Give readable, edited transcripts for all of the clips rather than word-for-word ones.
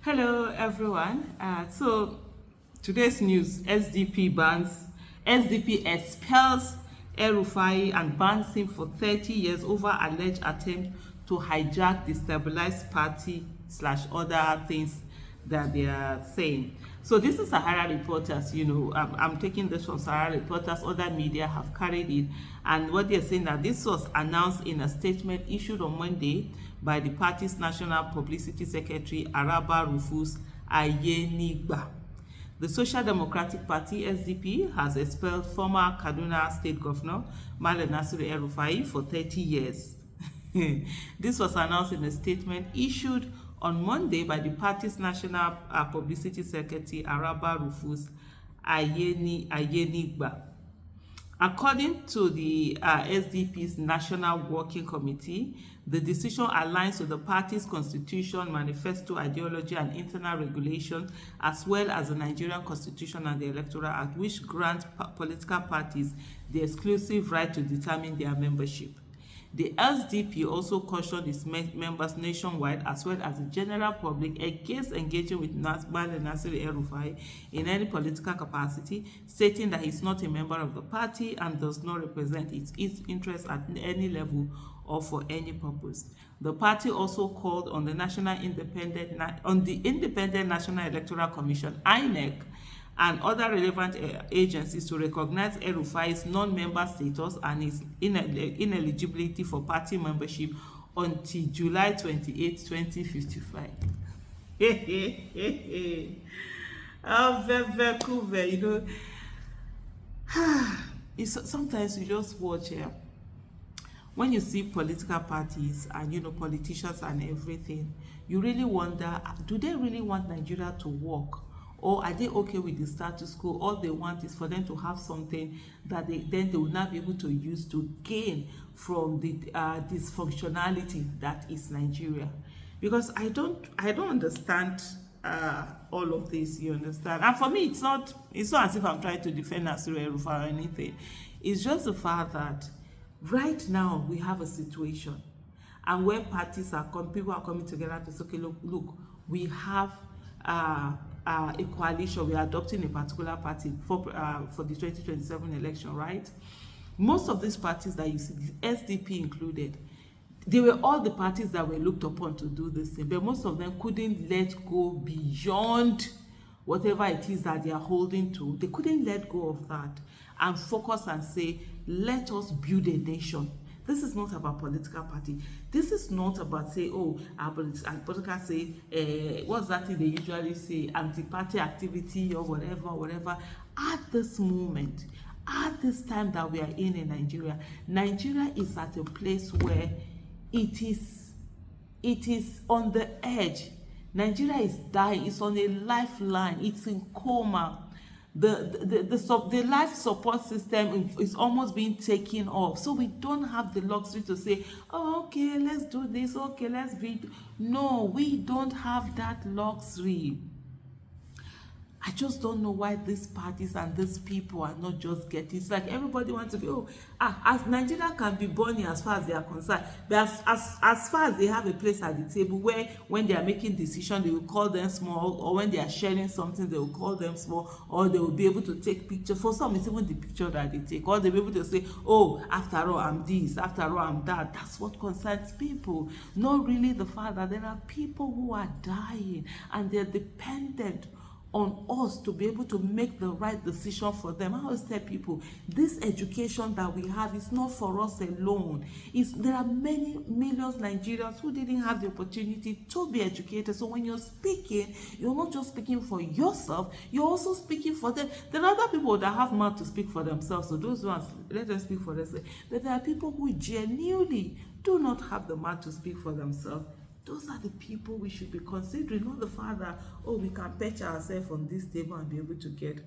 Hello, everyone. So today's news: SDP expels El-Rufai and bans him for 30 years over alleged attempt to hijack, destabilize party slash other things that they are saying. So this is Sahara Reporters. I'm taking this from Sahara Reporters. Other media have carried it, and what they're saying that this was announced in a statement issued on Monday by the party's national publicity secretary Araba Rufus Ayenigba. The Social Democratic Party (SDP) has expelled former Kaduna State Governor Nasir El-Rufai for 30 years. This was announced in a statement issued on Monday by the party's national publicity secretary Araba Rufus Ayenigba. According to the SDP's National Working Committee, the decision aligns with the party's constitution, manifesto, ideology, and internal regulation, as well as the Nigerian Constitution and the Electoral Act, which grant political parties the exclusive right to determine their membership. The SDP also cautioned its members nationwide, as well as the general public, against engaging with Nasir El-Rufai in any political capacity, stating that he is not a member of the party and does not represent its interests at any level or for any purpose. The party also called on the Independent National Electoral Commission (INEC) and other relevant agencies to recognize El-Rufai's non-member status and his ineligibility for party membership until July 28, 2055. Sometimes you just watch here. When you see political parties and politicians and everything, you really wonder, do they really want Nigeria to work? Or are they okay with the status quo? All they want is for them to have something that they will not be able to use to gain from the dysfunctionality that is Nigeria. Because I don't understand all of this, you understand? And for me, it's not as if I'm trying to defend Nasir El-Rufai or anything. It's just the fact that right now we have a situation, and where people are coming together to say, okay, look, we have a coalition, we are adopting a particular party for the 2027 election, right? Most of these parties that you see, the SDP included, they were all the parties that were looked upon to do this thing, but most of them couldn't let go beyond whatever it is that they are holding to. They couldn't let go of that and focus and say, let us build a nation. This is not about political party. This is not about say, our political say, what's that thing they usually say, anti-party activity or whatever. At this moment, at this time that we are in Nigeria, Nigeria is at a place where it is on the edge. Nigeria is dying. It's on a lifeline. It's in coma. The life support system is almost being taken off, so we don't have the luxury to say, oh, okay, let's do this, okay, let's be. No, we don't have that luxury. I just don't know why these parties and these people are not just getting. It's like everybody wants to be, as Nigeria can be burning as far as they are concerned, but as far as they have a place at the table where when they are making decisions, they will call them small, or when they are sharing something, they will call them small, or they will be able to take pictures. For some, it's even the picture that they take, or they'll be able to say, oh, after all, I'm this, after all, I'm that. That's what concerns people, not really the fact that there are people who are dying and they're dependent on us to be able to make the right decision for them. I always tell people, this education that we have is not for us alone. There are many millions Nigerians who didn't have the opportunity to be educated. So when you're speaking, you're not just speaking for yourself, you're also speaking for them. There are other people that have mouth to speak for themselves, so those ones, let them speak for themselves. But there are people who genuinely do not have the mouth to speak for themselves. Those are the people we should be considering, not the fact that, we can perch ourselves on this table and be able to get,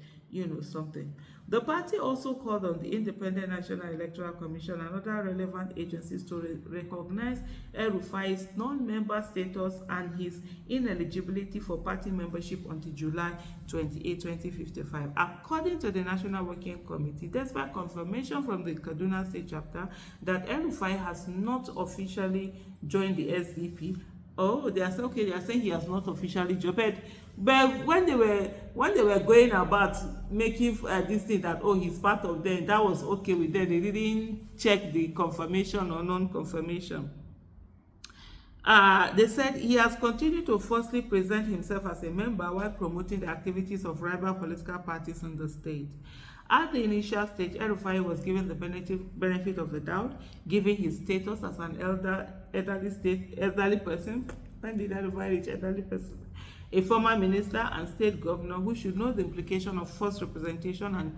something. The party also called on the Independent National Electoral Commission and other relevant agencies to recognize El-Rufai's non-member status and his ineligibility for party membership until July 28, 2055. According to the National Working Committee, despite confirmation from the Kaduna State chapter that El-Rufai has not officially joined the SDP, Oh, they are saying okay. They are saying he has not officially joined, but when they were going about making this thing that oh he's part of them, that was okay with them. They didn't check the confirmation or non-confirmation. They said he has continued to falsely present himself as a member while promoting the activities of rival political parties in the state. At the initial stage, El-Rufai was given the benefit of the doubt, given his status as an elderly person. When did El-Rufai reach elderly person? A former minister and state governor who should know the implication of false representation and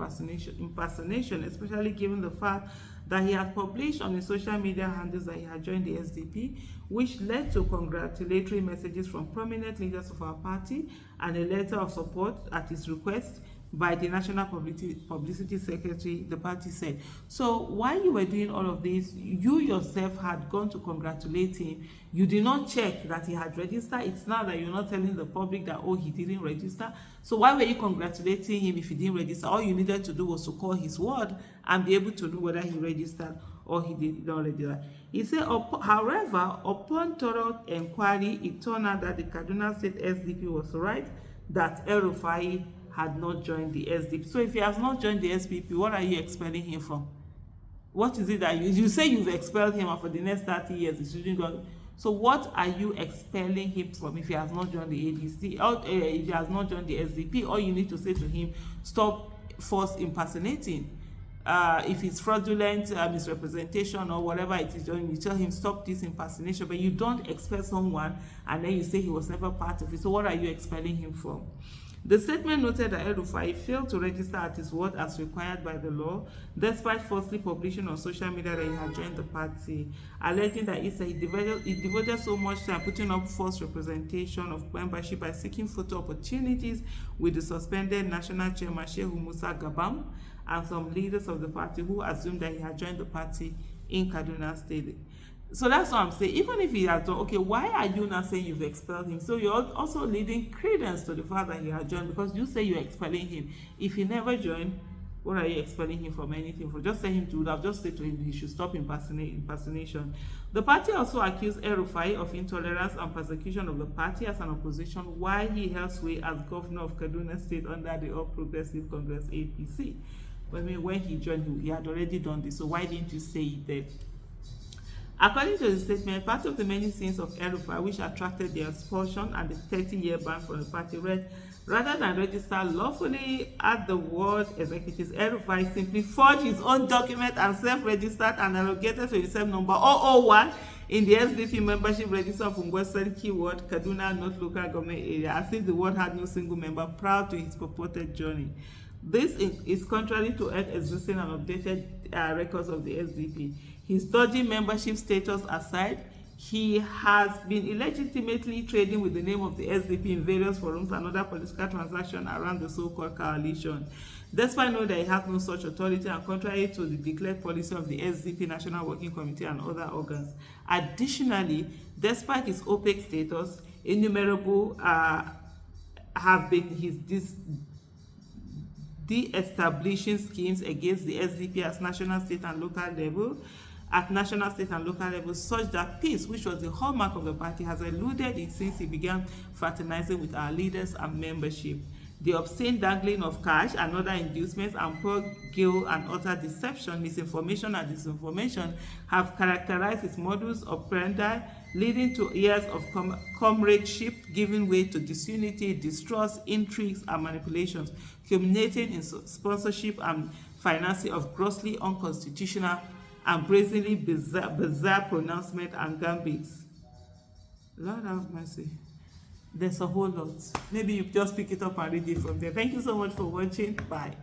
impersonation, especially given the fact that he had published on his social media handles that he had joined the SDP, which led to congratulatory messages from prominent leaders of our party and a letter of support at his request by the National Publicity Secretary, the party said. So while you were doing all of this, you yourself had gone to congratulate him. You did not check that he had registered. It's now that you're not telling the public that, oh, he didn't register. So why were you congratulating him if he didn't register? All you needed to do was to call his word and be able to know whether he registered or he did not register. He said, however, upon thorough inquiry, it turned out that the Kaduna State SDP was right, that El-Rufai had not joined the SDP. So if he has not joined the SPP, what are you expelling him from? What is it that you say you've expelled him and for the next 30 years he shouldn't go? So what are you expelling him from if he has not joined the ADC or if he has not joined the SDP? All you need to say to him, stop false impersonating. If it's fraudulent misrepresentation or whatever it is, you tell him stop this impersonation, but you don't expel someone and then you say he was never part of it. So what are you expelling him from? The statement noted that El-Rufai failed to register at his word as required by the law, despite falsely publishing on social media that he had joined the party, alleging that he said he devoted so much time putting up false representation of membership by seeking photo opportunities with the suspended national chairman Shehu Musa Gabam and some leaders of the party who assumed that he had joined the party in Kaduna State. So that's what I'm saying. Even if he has done, okay, why are you not saying you've expelled him? So you're also leading credence to the fact that he had joined, because you say you're expelling him. If he never joined, what are you expelling him from anything for? Just say him to would have just said to him he should stop impersonation. The party also accused El-Rufai of intolerance and persecution of the party as an opposition while he held sway as governor of Kaduna State under the All Progressive Congress APC. When he joined, he had already done this. So why didn't you say it then? According to the statement, part of the many sins of El-Rufai which attracted the expulsion and the 30-year ban from the party read, rather than register lawfully at the ward executives, El-Rufai simply forged his own document and self-registered and allocated to himself number 001 in the SDP membership register of Western Keyword, Kaduna North Local Government Area, as if the ward had no single member prior to his purported journey. This is contrary to existing and updated records of the SDP. His dodgy membership status aside, he has been illegitimately trading with the name of the SDP in various forums and other political transactions around the so-called coalition. Despite knowing that he has no such authority and contrary to the declared policy of the SDP National Working Committee and other organs. Additionally, despite his opaque status, innumerable have been his de-establishing schemes against the SDP at national, state, and local level, such that peace, which was the hallmark of the party, has eluded it since he began fraternizing with our leaders and membership. The obscene dangling of cash and other inducements and poor guile and utter deception, misinformation and disinformation have characterized his modus operandi, leading to years of comradeship giving way to disunity, distrust, intrigues, and manipulations, culminating in sponsorship and financing of grossly unconstitutional and brazenly bizarre pronouncement and gambits. Lord have mercy. There's a whole lot. Maybe you just pick it up and read it from there. Thank you so much for watching. Bye.